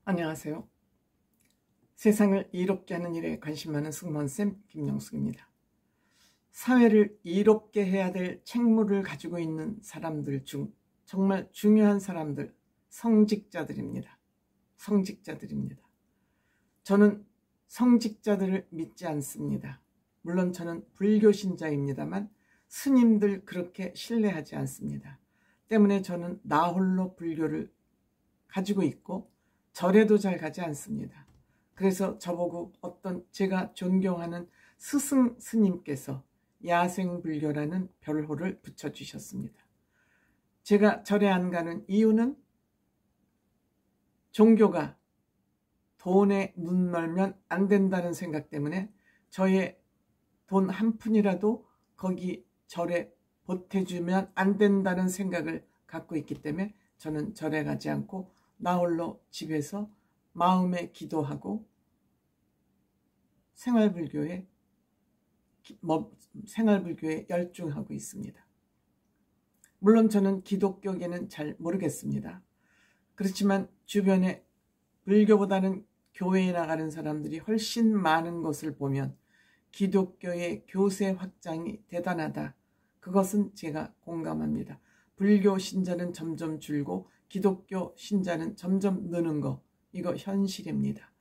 안녕하세요. 세상을 이롭게 하는 일에 관심 많은 승무원쌤 김영숙입니다. 사회를 이롭게 해야 될 책무를 가지고 있는 사람들 중 정말 중요한 사람들, 성직자들입니다. 성직자들입니다. 저는 성직자들을 믿지 않습니다. 물론 저는 불교 신자입니다만 스님들 그렇게 신뢰하지 않습니다. 때문에 저는 나 홀로 불교를 가지고 있고 절에도 잘 가지 않습니다. 그래서 저보고 어떤 제가 존경하는 스승 스님께서 야생불교라는 별호를 붙여주셨습니다. 제가 절에 안 가는 이유는 종교가 돈에 눈 멀면 안 된다는 생각 때문에 저의 돈 한 푼이라도 거기 절에 보태주면 안 된다는 생각을 갖고 있기 때문에 저는 절에 가지 않고 나 홀로 집에서 마음에 기도하고 생활불교에 열중하고 있습니다. 물론 저는 기독교계는 잘 모르겠습니다. 그렇지만 주변에 불교보다는 교회에 나가는 사람들이 훨씬 많은 것을 보면 기독교의 교세 확장이 대단하다. 그것은 제가 공감합니다. 불교 신자는 점점 줄고 기독교 신자는 점점 느는 거, 이거 현실입니다.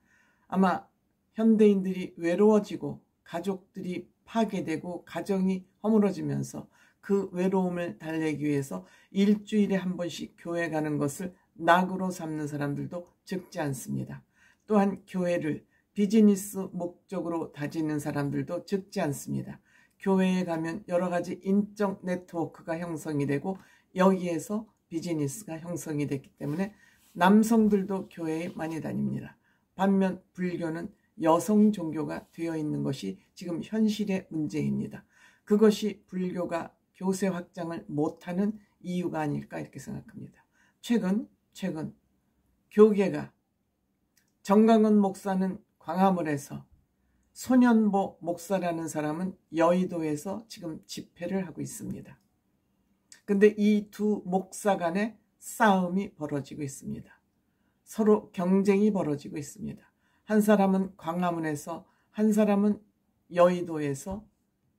아마 현대인들이 외로워지고 가족들이 파괴되고 가정이 허물어지면서 그 외로움을 달래기 위해서 일주일에 한 번씩 교회 가는 것을 낙으로 삼는 사람들도 적지 않습니다. 또한 교회를 비즈니스 목적으로 다지는 사람들도 적지 않습니다. 교회에 가면 여러 가지 인적 네트워크가 형성이 되고 여기에서 비즈니스가 형성이 됐기 때문에 남성들도 교회에 많이 다닙니다. 반면 불교는 여성 종교가 되어 있는 것이 지금 현실의 문제입니다. 그것이 불교가 교세 확장을 못하는 이유가 아닐까 이렇게 생각합니다. 최근 교계가 정강은 목사는 광화문에서 손현보 목사라는 사람은 여의도에서 지금 집회를 하고 있습니다. 근데 이 두 목사 간에 싸움이 벌어지고 있습니다. 서로 경쟁이 벌어지고 있습니다. 한 사람은 광화문에서 한 사람은 여의도에서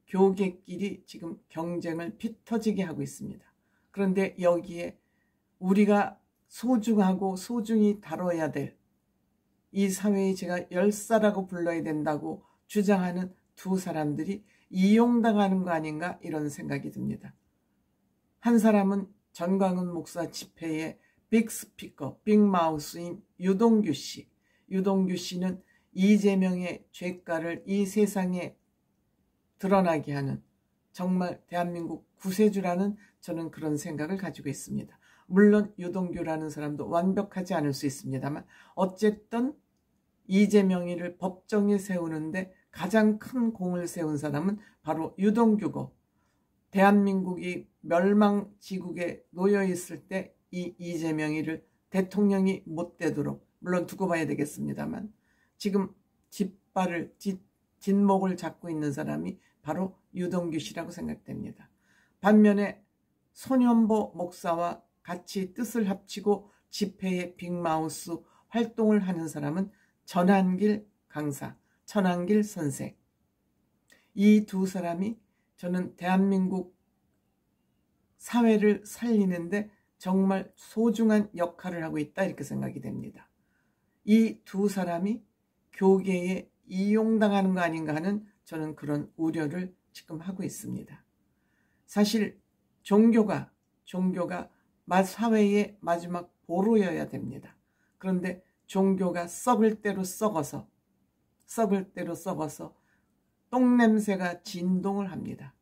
교계끼리 지금 경쟁을 피터지게 하고 있습니다. 그런데 여기에 우리가 소중하고 소중히 다뤄야 될 이 사회에 제가 열사라고 불러야 된다고 주장하는 두 사람들이 이용당하는 거 아닌가 이런 생각이 듭니다. 한 사람은 전광훈 목사 집회의 빅스피커, 빅마우스인 유동규 씨. 유동규 씨는 이재명의 죄가를 이 세상에 드러나게 하는 정말 대한민국 구세주라는 저는 그런 생각을 가지고 있습니다. 물론 유동규라는 사람도 완벽하지 않을 수 있습니다만 어쨌든 이재명이를 법정에 세우는데 가장 큰 공을 세운 사람은 바로 유동규고 대한민국이 멸망지국에 놓여있을 때 이 이재명이를 대통령이 못 되도록 물론 두고 봐야 되겠습니다만 지금 뒷목을 잡고 있는 사람이 바로 유동규 씨라고 생각됩니다. 반면에 손현보 목사와 같이 뜻을 합치고 집회의 빅마우스 활동을 하는 사람은 전한길 강사, 전한길 선생. 이 두 사람이 저는 대한민국 사회를 살리는데 정말 소중한 역할을 하고 있다 이렇게 생각이 됩니다. 이 두 사람이 교계에 이용당하는 거 아닌가 하는 저는 그런 우려를 지금 하고 있습니다. 사실 종교가 사회의 마지막 보루여야 됩니다. 그런데 종교가 썩을 대로 썩어서 똥냄새가 진동을 합니다.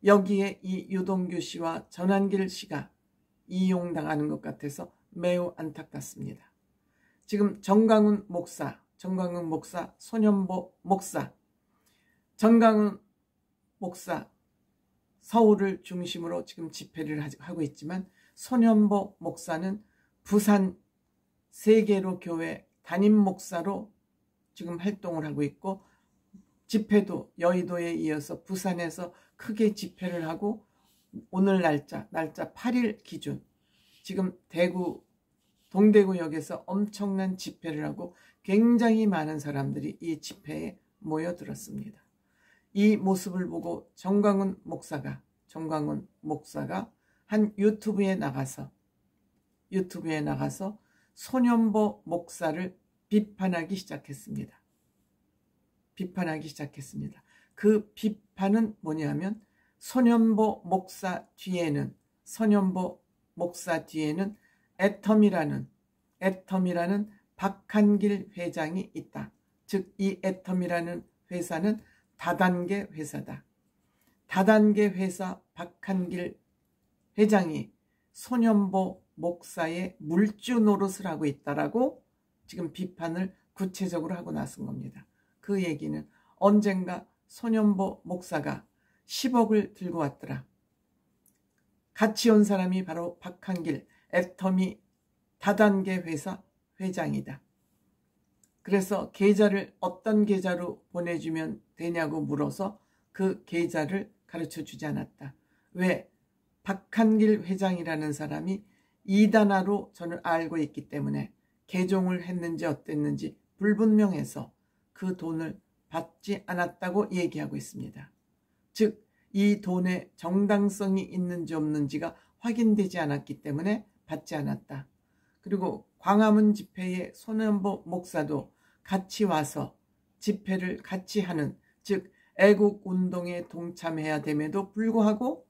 여기에 이 유동규 씨와 전한길 씨가 이용당하는 것 같아서 매우 안타깝습니다. 지금 정강훈 목사, 손현보 목사, 정강훈 목사 서울을 중심으로 지금 집회를 하고 있지만 손현보 목사는 부산 세계로 교회 담임 목사로 지금 활동을 하고 있고 집회도 여의도에 이어서 부산에서 크게 집회를 하고 오늘 날짜 8일 기준 지금 대구 동대구역에서 엄청난 집회를 하고 굉장히 많은 사람들이 이 집회에 모여들었습니다. 이 모습을 보고 정광훈 목사가 한 유튜브에 나가서 손연보 목사를 비판하기 시작했습니다. 그 비판은 뭐냐면 손연보 목사 뒤에는 애텀이라는 박한길 회장이 있다. 즉 이 애텀이라는 회사는 다단계 회사다. 다단계 회사 박한길 회장이 손연보 목사의 물주 노릇을 하고 있다라고 지금 비판을 구체적으로 하고 나선 겁니다. 그 얘기는 언젠가 손연보 목사가 10억을 들고 왔더라. 같이 온 사람이 바로 박한길 애터미 다단계 회사 회장이다. 그래서 계좌를 어떤 계좌로 보내주면 되냐고 물어서 그 계좌를 가르쳐 주지 않았다. 왜? 박한길 회장이라는 사람이 이단아로 저는 알고 있기 때문에 개종을 했는지 어땠는지 불분명해서 그 돈을 받지 않았다고 얘기하고 있습니다. 즉 이 돈의 정당성이 있는지 없는지가 확인되지 않았기 때문에 받지 않았다. 그리고 광화문 집회에 손연보 목사도 같이 와서 집회를 같이 하는, 즉 애국운동에 동참해야 됨에도 불구하고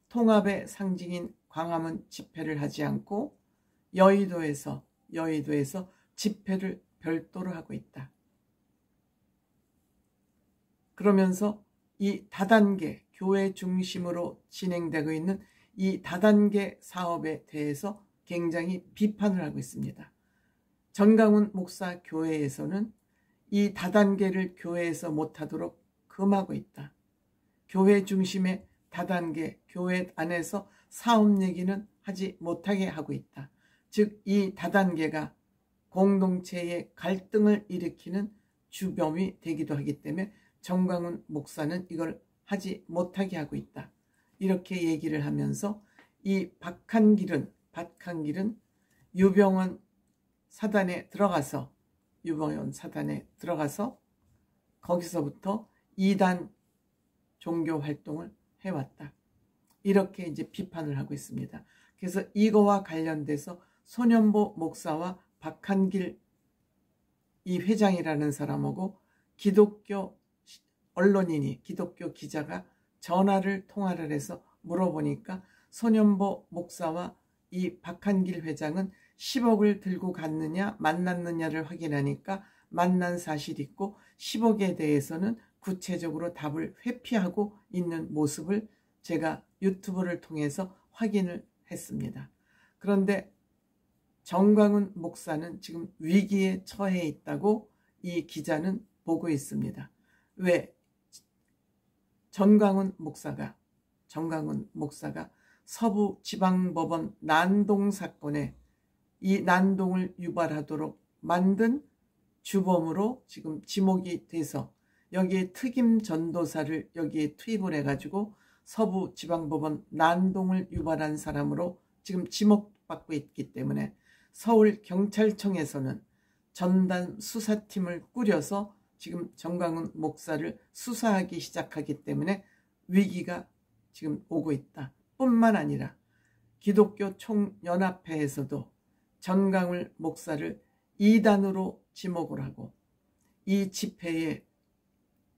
통합의 상징인 광화문 집회를 하지 않고 여의도에서 집회를 별도로 하고 있다. 그러면서 이 다단계, 교회 중심으로 진행되고 있는 이 다단계 사업에 대해서 굉장히 비판을 하고 있습니다. 정광훈 목사 교회에서는 이 다단계를 교회에서 못하도록 금하고 있다. 교회 중심의 다단계, 교회 안에서 사업 얘기는 하지 못하게 하고 있다. 즉 이 다단계가 공동체의 갈등을 일으키는 주범이 되기도 하기 때문에 정광훈 목사는 이걸 하지 못하게 하고 있다. 이렇게 얘기를 하면서 이 박한길은 유병원 사단에 들어가서 거기서부터 이단 종교 활동을 해왔다. 이렇게 이제 비판을 하고 있습니다. 그래서 이거와 관련돼서 손연보 목사와 박한길 이 회장이라는 사람하고 기독교 언론인이, 기독교 기자가 통화를 해서 물어보니까 손연보 목사와 이 박한길 회장은 10억을 들고 갔느냐 만났느냐를 확인하니까 만난 사실이 있고 10억에 대해서는 구체적으로 답을 회피하고 있는 모습을 제가 유튜브를 통해서 확인을 했습니다. 그런데 정광훈 목사는 지금 위기에 처해 있다고 이 기자는 보고 있습니다. 왜? 정광훈 목사가 서부지방법원 난동 사건에 이 난동을 유발하도록 만든 주범으로 지금 지목이 돼서 여기에 특임 전도사를 여기에 투입을 해가지고 서부지방법원 난동을 유발한 사람으로 지금 지목받고 있기 때문에 서울경찰청에서는 전담 수사팀을 꾸려서 지금 정광훈 목사를 수사하기 시작하기 때문에 위기가 지금 오고 있다. 뿐만 아니라 기독교 총연합회에서도 정광훈 목사를 이단으로 지목을 하고 이 집회에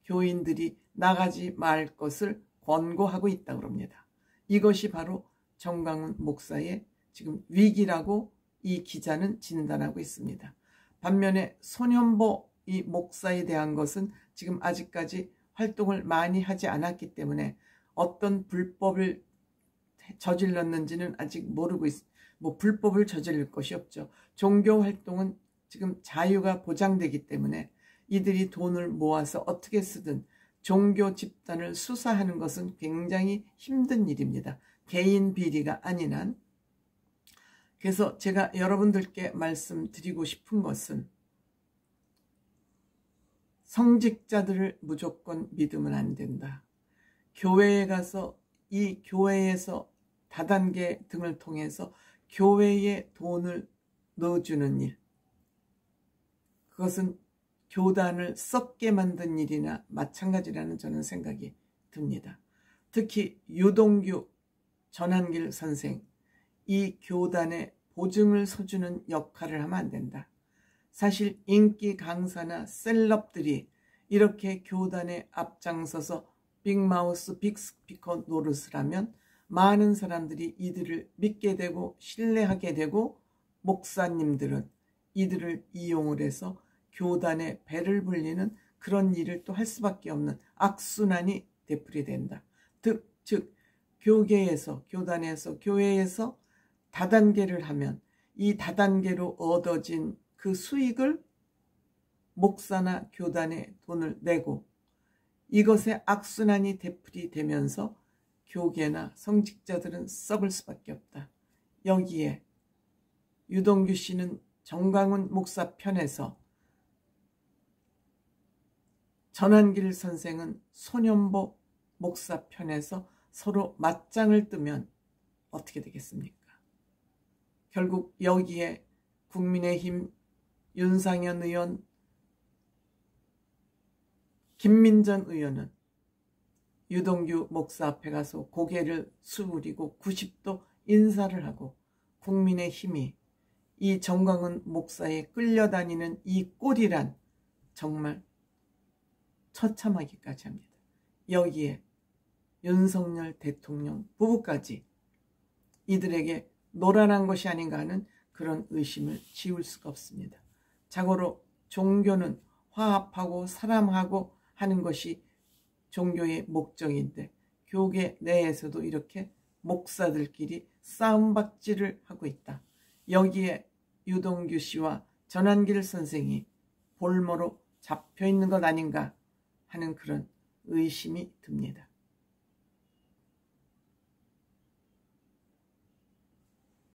교인들이 나가지 말 것을 권고하고 있다고 합니다. 이것이 바로 정광훈 목사의 지금 위기라고 이 기자는 진단하고 있습니다. 반면에 손연보 이 목사에 대한 것은 지금 아직까지 활동을 많이 하지 않았기 때문에 어떤 불법을 저질렀는지는 아직 모르고 불법을 저지를 것이 없죠. 종교 활동은 지금 자유가 보장되기 때문에 이들이 돈을 모아서 어떻게 쓰든 종교 집단을 수사하는 것은 굉장히 힘든 일입니다. 개인 비리가 아닌 한. 그래서 제가 여러분들께 말씀드리고 싶은 것은 성직자들을 무조건 믿으면 안 된다. 교회에 가서 이 교회에서 다단계 등을 통해서 교회의 돈을 넣어주는 일, 그것은 교단을 썩게 만든 일이나 마찬가지라는 저는 생각이 듭니다. 특히 유동규 전한길 선생, 이 교단의 보증을 서주는 역할을 하면 안 된다. 사실 인기 강사나 셀럽들이 이렇게 교단에 앞장서서 빅마우스 빅스피커 노릇을 하면 많은 사람들이 이들을 믿게 되고 신뢰하게 되고, 목사님들은 이들을 이용을 해서 교단에 배를 불리는 그런 일을 또 할 수밖에 없는 악순환이 되풀이된다. 즉 교계에서, 교단에서, 교회에서 다단계를 하면 이 다단계로 얻어진 그 수익을 목사나 교단에 돈을 내고, 이것의 악순환이 되풀이되면서 교계나 성직자들은 썩을 수밖에 없다. 여기에 유동규 씨는 정광훈 목사 편에서, 전한길 선생은 손연보 목사 편에서 서로 맞짱을 뜨면 어떻게 되겠습니까? 결국 여기에 국민의힘 윤상현 의원, 김민전 의원은 유동규 목사 앞에 가서 고개를 수그리고 90도 인사를 하고, 국민의힘이 이 정광훈 목사에 끌려다니는 이 꼴이란 정말 처참하기까지 합니다. 여기에 윤석열 대통령 부부까지 이들에게 노란한 것이 아닌가 하는 그런 의심을 지울 수가 없습니다. 자고로 종교는 화합하고 사랑하고 하는 것이 종교의 목적인데, 교계 내에서도 이렇게 목사들끼리 싸움박질을 하고 있다. 여기에 유동규 씨와 전한길 선생이 볼모로 잡혀있는 것 아닌가 하는 그런 의심이 듭니다.